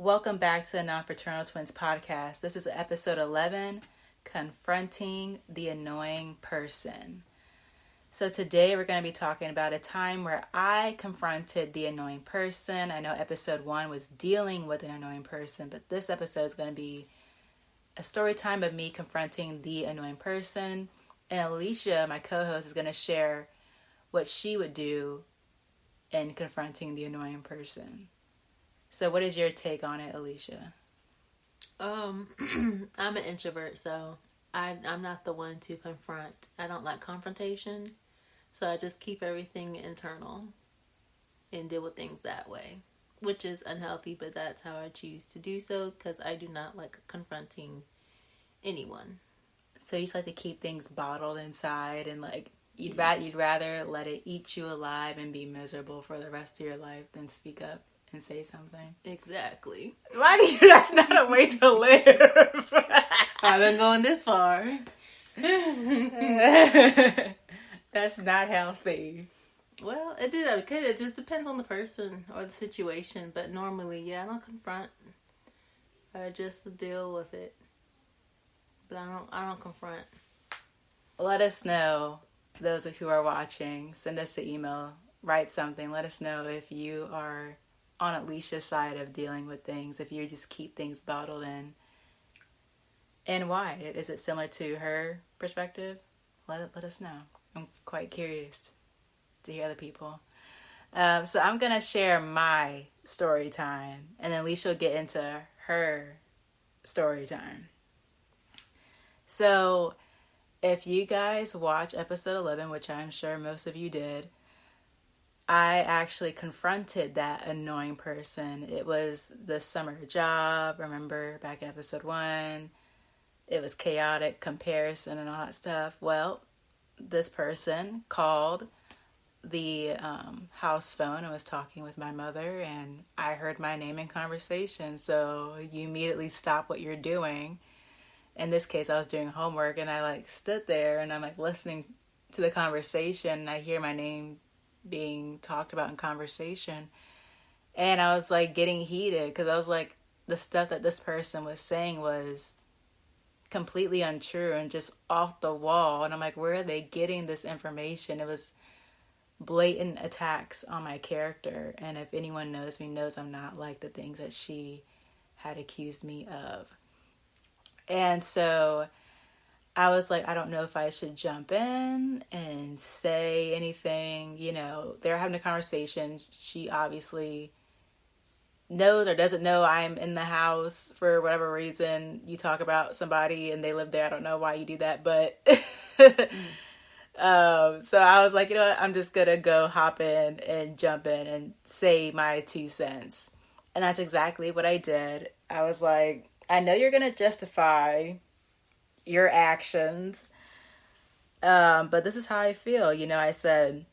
Welcome back to the Non-Fraternal Twins podcast. This is episode 11, Confronting the Annoying Person. So today we're going to be talking about a time where I confronted the annoying person. I know episode 1 was dealing with an annoying person, but this episode is going to be a story time of me confronting the annoying person. And Alicia, my co-host, is going to share what she would do in confronting the annoying person. So what is your take on it, Alicia? I'm an introvert, so I'm not the one to confront. I don't like confrontation, so I just keep everything internal and deal with things that way, which is unhealthy, but that's how I choose to do so because I do not like confronting anyone. So you just like to keep things bottled inside and you'd rather let it eat you alive and be miserable for the rest of your life than speak up and say something. Exactly. Why do you? That's not a way to live. I've been going this far. That's not healthy. Well, it just depends on the person or the situation. But normally, I don't confront. I just deal with it. But I don't confront. Let us know, those who are watching. Send us an email. Write something. Let us know if you are on Alicia's side of dealing with things, if you just keep things bottled in. And why? Is it similar to her perspective? Let us know. I'm quite curious to hear other people. So I'm going to share my story time, and then Alicia will get into her story time. So if you guys watch episode 11, which I'm sure most of you did, I actually confronted that annoying person. It was the summer job. Remember back in episode 1, it was chaotic, comparison and all that stuff. Well, this person called the house phone and was talking with my mother, and I heard my name in conversation. So you immediately stop what you're doing. In this case, I was doing homework, and I stood there and I'm listening to the conversation, and I hear my name being talked about in conversation, and I was getting heated because I was the stuff that this person was saying was completely untrue and just off the wall, and I'm where are they getting this information? It was blatant attacks on my character, and if anyone knows me knows I'm not like the things that she had accused me of. And so I was I don't know if I should jump in and say anything. They're having a conversation. She obviously knows or doesn't know I'm in the house for whatever reason. You talk about somebody and they live there. I don't know why you do that, but so I was you know what? I'm just going to go hop in and jump in and say my 2 cents. And that's exactly what I did. I was I know you're going to justify your actions, but this is how I feel. I said,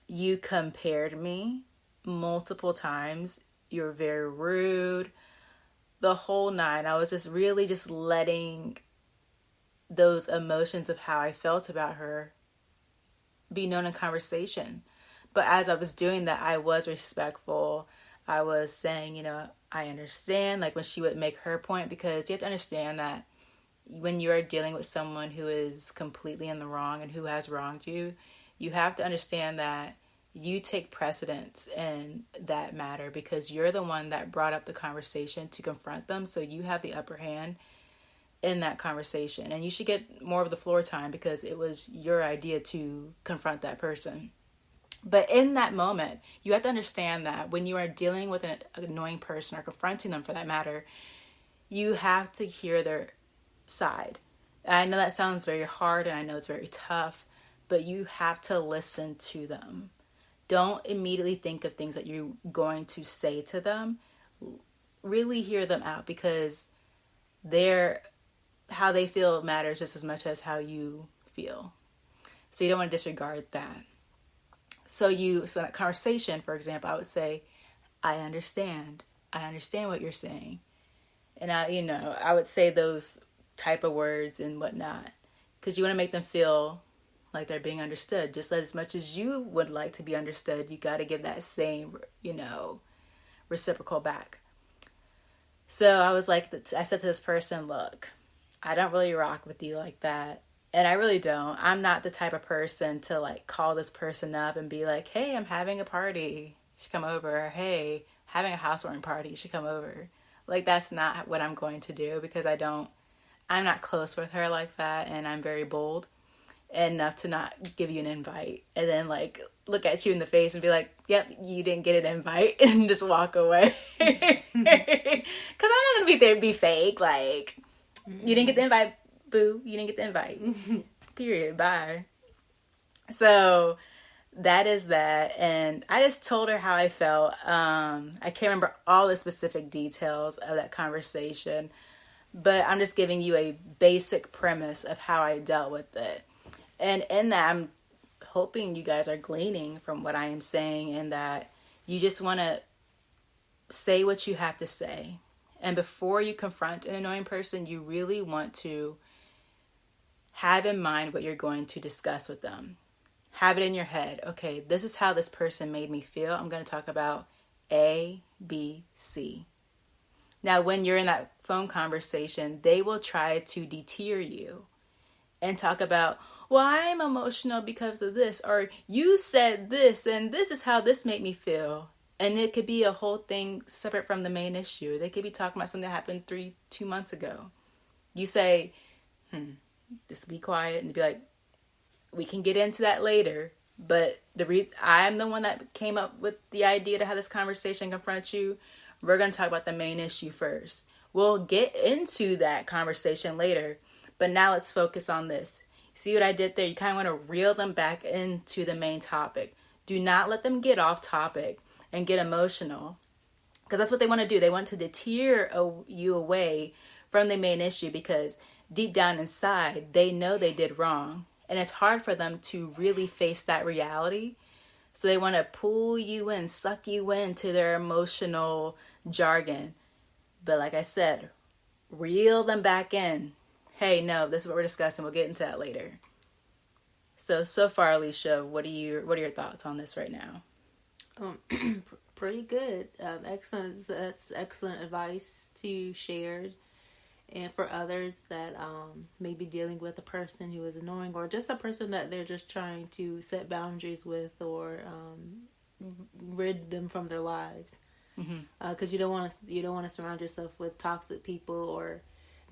you compared me multiple times. You're very rude, the whole 9. I was just really just letting those emotions of how I felt about her be known in conversation. But as I was doing that, I was respectful. I was saying, I understand, when she would make her point, because you have to understand that when you're dealing with someone who is completely in the wrong and who has wronged you, you have to understand that you take precedence in that matter because you're the one that brought up the conversation to confront them. So you have the upper hand in that conversation, and you should get more of the floor time because it was your idea to confront that person. But in that moment, you have to understand that when you are dealing with an annoying person or confronting them for that matter, you have to hear their side. I know that sounds very hard and I know it's very tough, but you have to listen to them. Don't immediately think of things that you're going to say to them. Really hear them out because how they feel matters just as much as how you feel. So you don't want to disregard that. So in that conversation, for example, I would say, I understand what you're saying. And I would say those type of words and whatnot, because you want to make them feel like they're being understood just as much as you would like to be understood. You got to give that same, reciprocal back. So I was like, I said to this person, look, I don't really rock with you like that. And I really don't. I'm not the type of person to like call this person up and be like, hey, I'm having a party. You should come over. Or, hey, having a housewarming party. You should come over. Like, that's not what I'm going to do because I'm not close with her like that. And I'm very bold enough to not give you an invite. And then like look at you in the face and be like, yep, you didn't get an invite, and just walk away. Because I'm not going to be there and be fake. Like, you didn't get the invite, boo. You didn't get the invite. Period. Bye. So that is that. And I just told her how I felt. I can't remember all the specific details of that conversation, but I'm just giving you a basic premise of how I dealt with it. And in that, I'm hoping you guys are gleaning from what I am saying, and that you just want to say what you have to say. And before you confront an annoying person, you really want to have in mind what you're going to discuss with them. Have it in your head. Okay, this is how this person made me feel. I'm going to talk about A, B, C. Now, when you're in that phone conversation, they will try to deter you and talk about, well, I'm emotional because of this, or you said this, and this is how this made me feel. And it could be a whole thing separate from the main issue. They could be talking about something that happened 2 months ago. You say, just be quiet, and be like, we can get into that later. But I'm the one that came up with the idea to have this conversation, confront you. We're going to talk about the main issue first. We'll get into that conversation later, but now let's focus on this. See what I did there? You kind of want to reel them back into the main topic. Do not let them get off topic and get emotional, because that's what they want to do. They want to deter you away from the main issue, because deep down inside, they know they did wrong. And it's hard for them to really face that reality. So they want to pull you in, suck you into their emotional jargon. But like I said, reel them back in. Hey, no, this is what we're discussing. We'll get into that later. So far, Alicia, what are your thoughts on this right now? Pretty good. Excellent. That's excellent advice to share. And for others that may be dealing with a person who is annoying, or just a person that they're just trying to set boundaries with, or rid them from their lives, because you don't want to surround yourself with toxic people or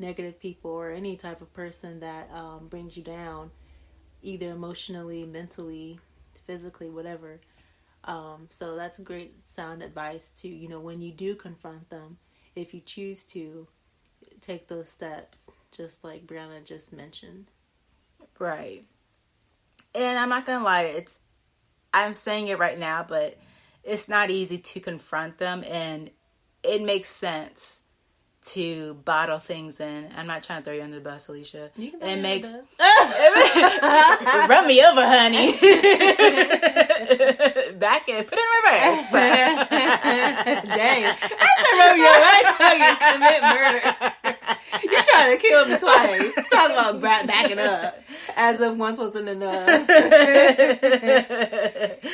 negative people or any type of person that brings you down, either emotionally, mentally, physically, whatever. So that's great sound advice to, when you do confront them, if you choose to take those steps, just like Brianna just mentioned. Right. And I'm not gonna lie, I'm saying it right now, but it's not easy to confront them, and it makes sense to bottle things in. I'm not trying to throw you under the bus, Alicia. You can it makes the bus. Run me over, honey. Back in, put it in reverse. Dang, that's a Romeo. I tell you, commit murder. You're trying to kill me twice. Talk about backing up, as if once wasn't enough.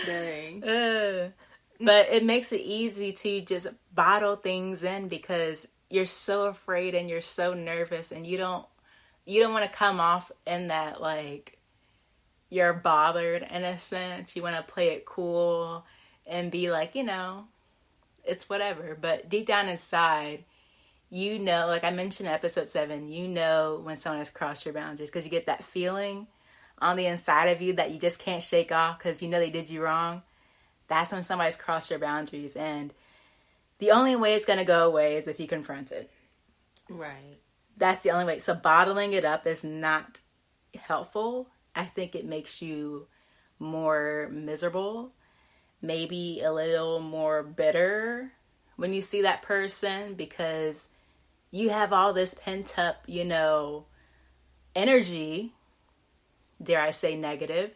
Dang. But it makes it easy to just bottle things in, because you're so afraid and you're so nervous, and you don't want to come off in that, like, you're bothered in a sense. You want to play it cool and be like, it's whatever. But deep down inside, like I mentioned in episode 7, when someone has crossed your boundaries, because you get that feeling on the inside of you that you just can't shake off, because they did you wrong. That's when somebody's crossed your boundaries, and the only way it's going to go away is if you confront it. Right. That's the only way. So bottling it up is not helpful. I think it makes you more miserable, maybe a little more bitter when you see that person, because you have all this pent up, energy, dare I say negative,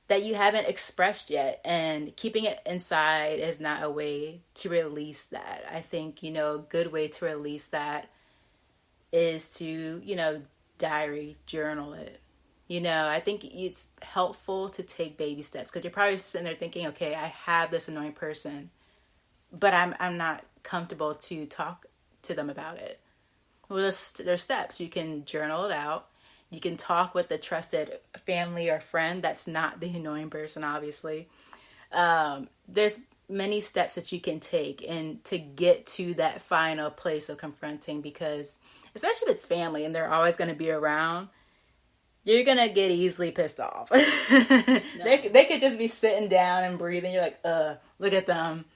that you haven't expressed yet, and keeping it inside is not a way to release that. I think, a good way to release that is to, diary, journal it. I think it's helpful to take baby steps, because you're probably sitting there thinking, okay, I have this annoying person, but I'm not comfortable to talk to them about it? Well, there's steps. You can journal it out. You can talk with a trusted family or friend that's not the annoying person, obviously. There's many steps that you can take and to get to that final place of confronting, because especially if it's family and they're always going to be around, you're going to get easily pissed off. No. They could just be sitting down and breathing. You're like, look at them.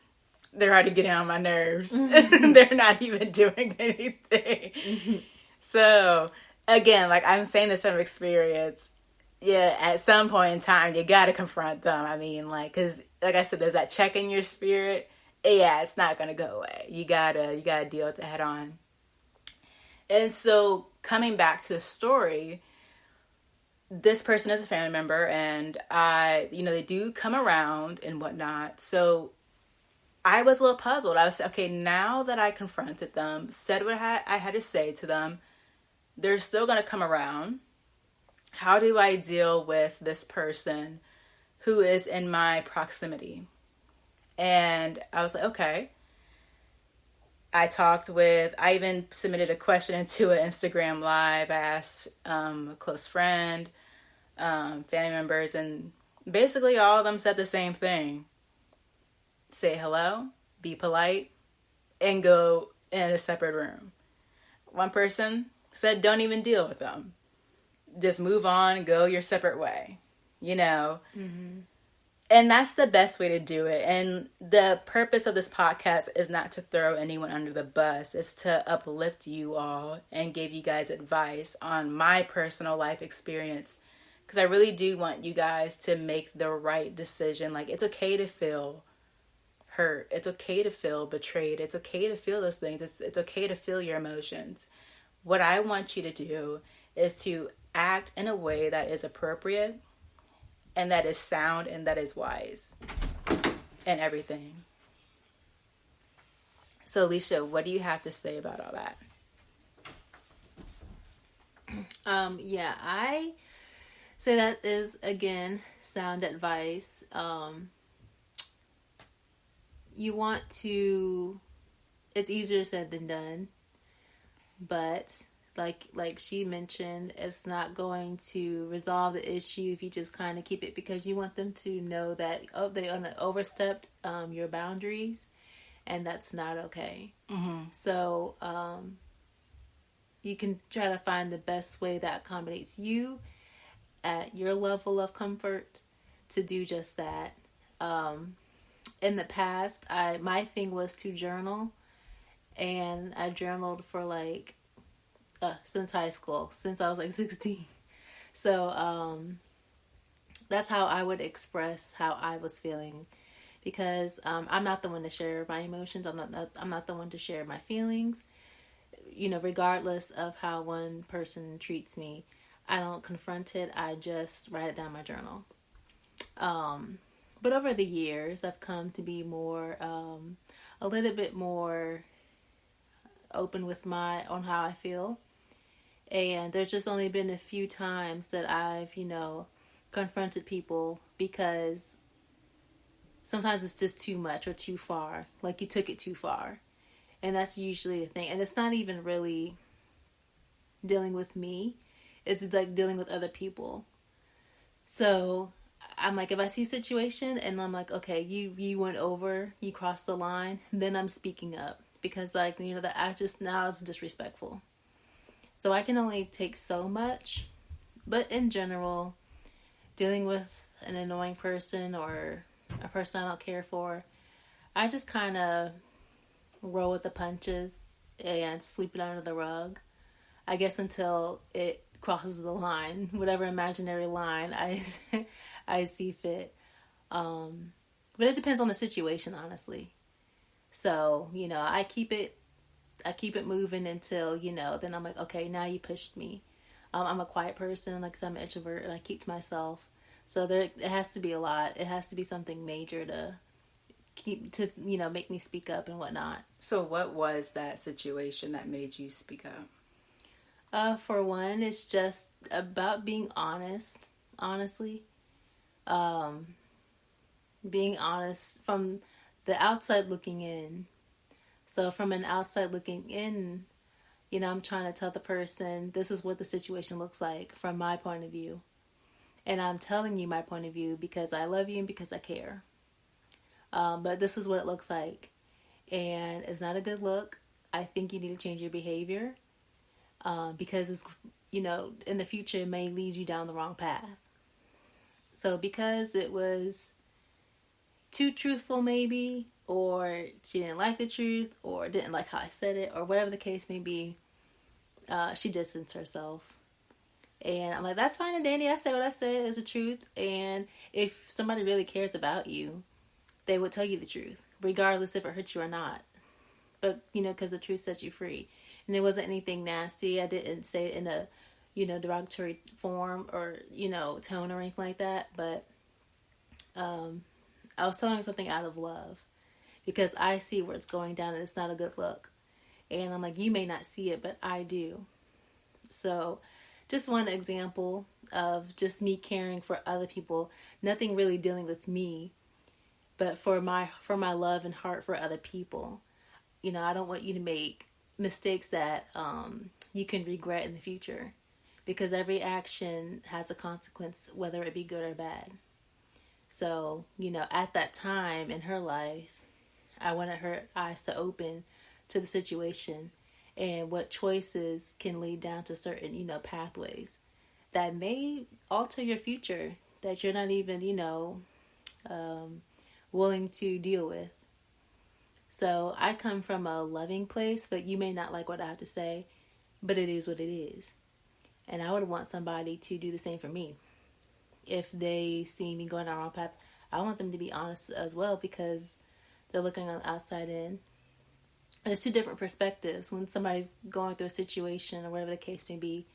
They're already getting on my nerves. Mm-hmm. They're not even doing anything. Mm-hmm. So, again, like I'm saying this from experience, yeah, at some point in time, you got to confront them. I mean, like, because, like I said, there's that check in your spirit. Yeah, it's not going to go away. You gotta deal with it head on. And so, coming back to the story, this person is a family member, and they do come around and whatnot. So I was a little puzzled. I was, okay, now that I confronted them, said what I had to say to them, they're still going to come around. How do I deal with this person who is in my proximity? And I was like, okay. I even submitted a question into an Instagram live. I asked a close friend, family members, and basically all of them said the same thing. Say hello, be polite, and go in a separate room. One person said don't even deal with them. Just move on, go your separate way. Mm-hmm. And that's the best way to do it. And the purpose of this podcast is not to throw anyone under the bus. It's to uplift you all and give you guys advice on my personal life experience. Because I really do want you guys to make the right decision. Like, it's okay to feel hurt. It's okay to feel betrayed. It's okay to feel those things. It's okay to feel your emotions. What I want you to do is to act in a way that is appropriate and that is sound and that is wise and everything. So, Alicia, what do you have to say about all that? I say that is, again, sound advice. You want to, it's easier said than done, but like she mentioned, it's not going to resolve the issue if you just kind of keep it, because you want them to know that, they overstepped your boundaries, and that's not okay. Mm-hmm. So you can try to find the best way that accommodates you at your level of comfort to do just that. In the past, my thing was to journal, and I journaled for since high school, since I was 16. So that's how I would express how I was feeling, because I'm not the one to share my emotions. I'm not the one to share my feelings. Regardless of how one person treats me, I don't confront it. I just write it down in my journal. But over the years, I've come to be more, a little bit more open on how I feel. And there's just only been a few times that I've, confronted people, because sometimes it's just too much or too far. Like, you took it too far. And that's usually the thing. And it's not even really dealing with me. It's like dealing with other people. So I'm like, if I see a situation and I'm like, okay, you went over, you crossed the line, then I'm speaking up. Because that now is disrespectful. So I can only take so much. But in general, dealing with an annoying person or a person I don't care for, I just kind of roll with the punches and sweep it under the rug. I guess until it crosses the line, whatever imaginary line I see fit. But it depends on the situation, honestly. So, I keep it moving until, then I'm like, okay, now you pushed me. I'm a quiet person, like I said, I'm an introvert, and I keep to myself. So it has to be a lot. It has to be something major to make me speak up and whatnot. So what was that situation that made you speak up? For one, it's just about being honest, honestly. Being honest from the outside looking in. So from an outside looking in, I'm trying to tell the person this is what the situation looks like from my point of view. And I'm telling you my point of view because I love you and because I care. But this is what it looks like. And it's not a good look. I think you need to change your behavior because it's, in the future it may lead you down the wrong path. So because it was too truthful maybe, or she didn't like the truth, or didn't like how I said it, or whatever the case may be, she distanced herself. And I'm like, that's fine and dandy. I said what I said is the truth. And if somebody really cares about you, they would tell you the truth, regardless if it hurts you or not. But, because the truth sets you free. And it wasn't anything nasty. I didn't say it in a, derogatory form or, tone or anything like that. But I was telling her something out of love. Because I see where it's going down and it's not a good look. And I'm like, you may not see it, but I do. So just one example of just me caring for other people. Nothing really dealing with me, but for my love and heart for other people. I don't want you to make mistakes that you can regret in the future. Because every action has a consequence, whether it be good or bad. So, at that time in her life, I wanted her eyes to open to the situation and what choices can lead down to certain, pathways that may alter your future that you're not even, willing to deal with. So I come from a loving place, but you may not like what I have to say, but it is what it is. And I would want somebody to do the same for me. If they see me going down the wrong path, I want them to be honest as well because they're looking on the outside in. There's two different perspectives. When somebody's going through a situation or whatever the case may be,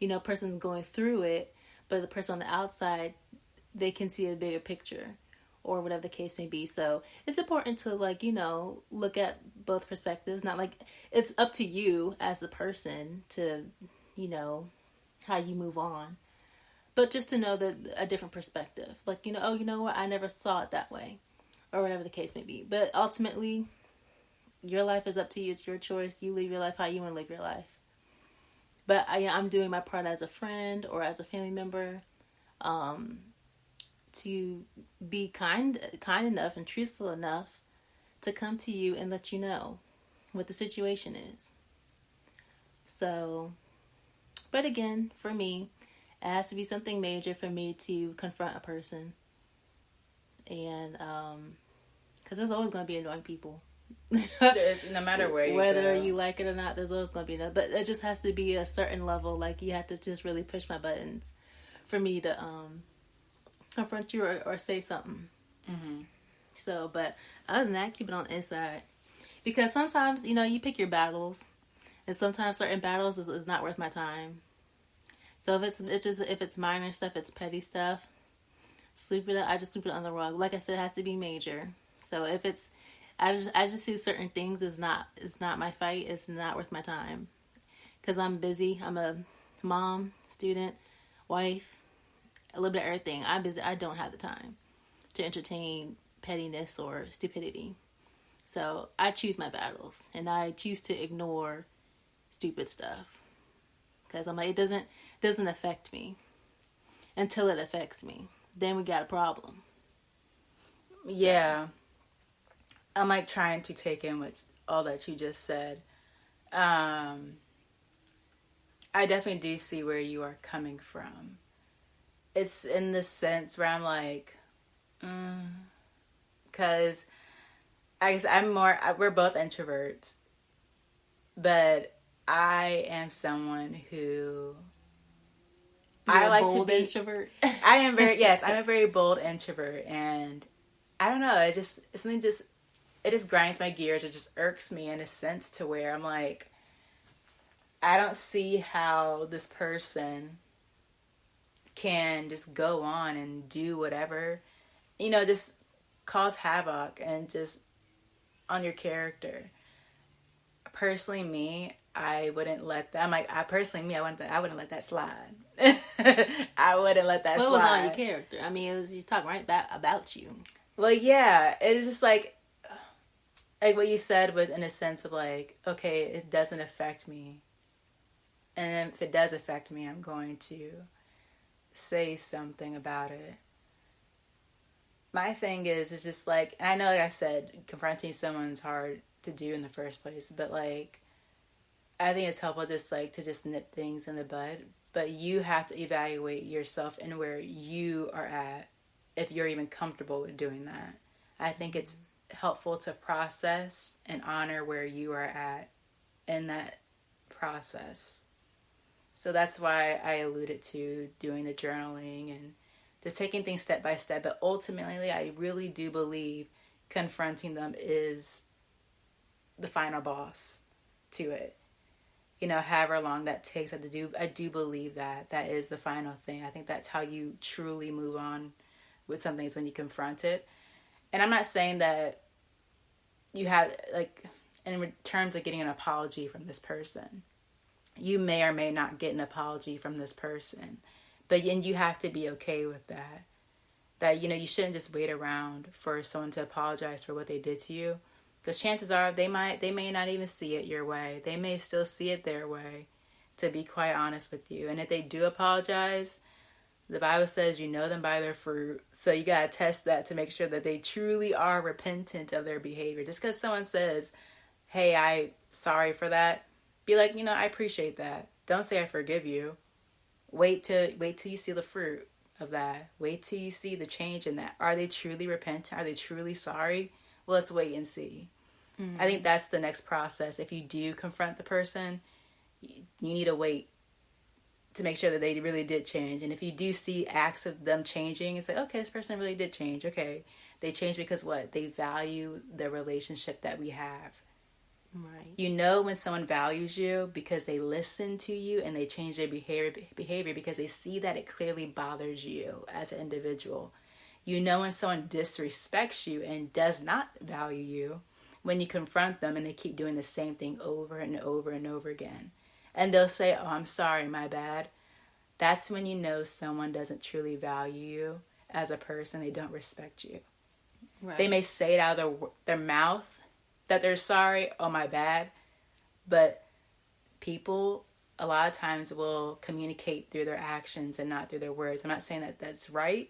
a person's going through it, but the person on the outside, they can see a bigger picture or whatever the case may be. So it's important to look at both perspectives. Not like it's up to you as a person to, how you move on. But just to know that a different perspective. Like, oh, you know what? I never saw it that way. Or whatever the case may be. But ultimately, your life is up to you. It's your choice. You live your life how you want to live your life. But I'm doing my part as a friend or as a family member to be kind enough and truthful enough to come to you and let you know what the situation is. So, but again, for me, it has to be something major for me to confront a person. And, because there's always going to be annoying people. No matter where you whether go. you like it or not, there's always going to be another. But it just has to be a certain level. Like, you have to just really push my buttons for me to confront you or say something. Mm-hmm. So, but other than that, keep it on the inside. Because sometimes, you pick your battles. And sometimes certain battles is not worth my time. So if it's minor stuff, it's petty stuff, I just sweep it on the rug. Like I said, it has to be major. So if it's, I just see certain things it's not my fight. It's not worth my time. Because I'm busy. I'm a mom, student, wife, a little bit of everything. I'm busy. I don't have the time to entertain pettiness or stupidity. So I choose my battles. And I choose to ignore stupid stuff. Because I'm like, it doesn't affect me until it affects me. Then we got a problem. Yeah. I'm like trying to take in all that you just said. I definitely do see where you are coming from. It's in the sense where I'm like, because I guess we're both introverts, but I am someone who I like to be introvert. I'm a very bold introvert, and I don't know, it just grinds my gears. It just irks me in a sense to where I'm like, I don't see how this person can just go on and do whatever, just cause havoc and just on your character. Personally, me, I wouldn't let that. I'm like, I wouldn't let that slide. I wouldn't let that slide. What was on your character? I mean, it was just talking right about you. Well, yeah, it is just like, like what you said, with in a sense of like, okay, it doesn't affect me, and if it does affect me, I'm going to say something about it. My thing is just like, I know, like I said, confronting someone's hard to do in the first place, but like, I think it's helpful just like to just nip things in the bud. But you have to evaluate yourself and where you are at, if you're even comfortable with doing that. I think it's helpful to process and honor where you are at in that process. So that's why I alluded to doing the journaling and just taking things step by step. But ultimately, I really do believe confronting them is the final boss to it. You know, however long that takes, I do believe that that is the final thing. I think that's how you truly move on with something, is when you confront it. And I'm not saying that you have, like, in terms of getting an apology from this person, you may or may not get an apology from this person, but and you have to be okay with that. That, you know, you shouldn't just wait around for someone to apologize for what they did to you. Because chances are they may not even see it your way. They may still see it their way, to be quite honest with you. And if they do apologize, the Bible says you know them by their fruit. So you got to test that to make sure that they truly are repentant of their behavior. Just because someone says, hey, I'm sorry for that, be like, you know, I appreciate that. Don't say I forgive you. Wait till you see the fruit of that. Wait till you see the change in that. Are they truly repentant? Are they truly sorry? Well, let's wait and see. Mm-hmm. I think that's the next process. If you do confront the person, you need to wait to make sure that they really did change. And if you do see acts of them changing, it's like, okay, this person really did change. Okay, they changed because what? They value the relationship that we have. Right. You know when someone values you because they listen to you and they change their behavior because they see that it clearly bothers you as an individual. You know when someone disrespects you and does not value you when you confront them and they keep doing the same thing over and over and over again. And they'll say, oh, I'm sorry, my bad. That's when you know someone doesn't truly value you as a person. They don't respect you. Right. They may say it out of their mouth that they're sorry, oh, my bad. But people a lot of times will communicate through their actions and not through their words. I'm not saying that that's right,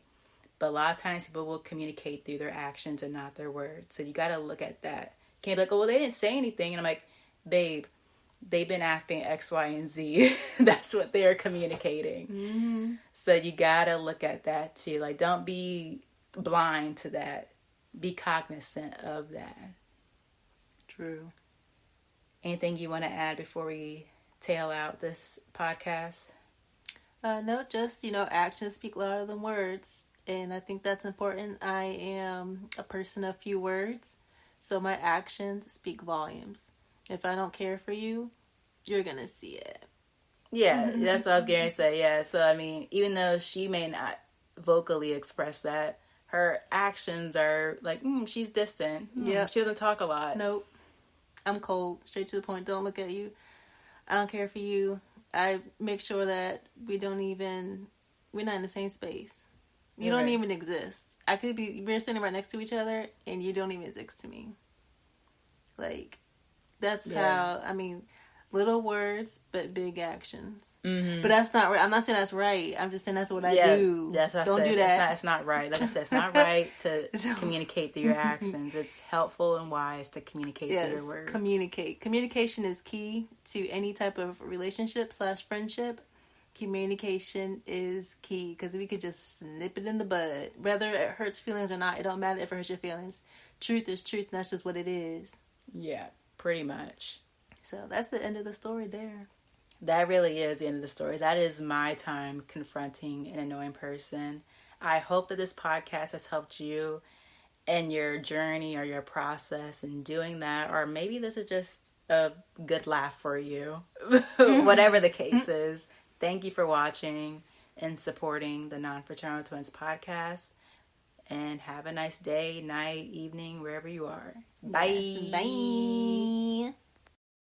but a lot of times people will communicate through their actions and not their words. So you got to look at that. Can't be like, oh, well, they didn't say anything. And I'm like, babe, they've been acting X, Y, and Z. That's what they're communicating. Mm-hmm. So you got to look at that too. Like, don't be blind to that. Be cognizant of that. True. Anything you want to add before we tail out this podcast? No, just, actions speak louder than words. And I think that's important. I am a person of few words. So my actions speak volumes. If I don't care for you, you're going to see it. Yeah, that's what I was going to say. Yeah, so I mean, even though she may not vocally express that, her actions are like, she's distant. Yeah, she doesn't talk a lot. Nope. I'm cold, straight to the point. Don't look at you. I don't care for you. I make sure that we're not in the same space. You don't even exist. We're sitting right next to each other, and you don't even exist to me. Like, that's how, little words, but big actions. Mm-hmm. But that's not right. I'm not saying that's right. I'm just saying that's what I do. That's what don't do that. It's not right. Like I said, it's not right to communicate through your actions. It's helpful and wise to communicate through your words. Communicate. Communication is key to any type of relationship / friendship. Communication is key, because we could just snip it in the bud. Whether it hurts feelings or not, it don't matter if it hurts your feelings. Truth is truth, and that's just what it is. Yeah, pretty much. So that's the end of the story there. That really is the end of the story. That is my time confronting an annoying person. I hope that this podcast has helped you in your journey or your process in doing that. Or maybe this is just a good laugh for you. Whatever the case is. Thank you for watching and supporting the Non-Fraternal Twins podcast. And have a nice day, night, evening, wherever you are. Bye. Yes, bye.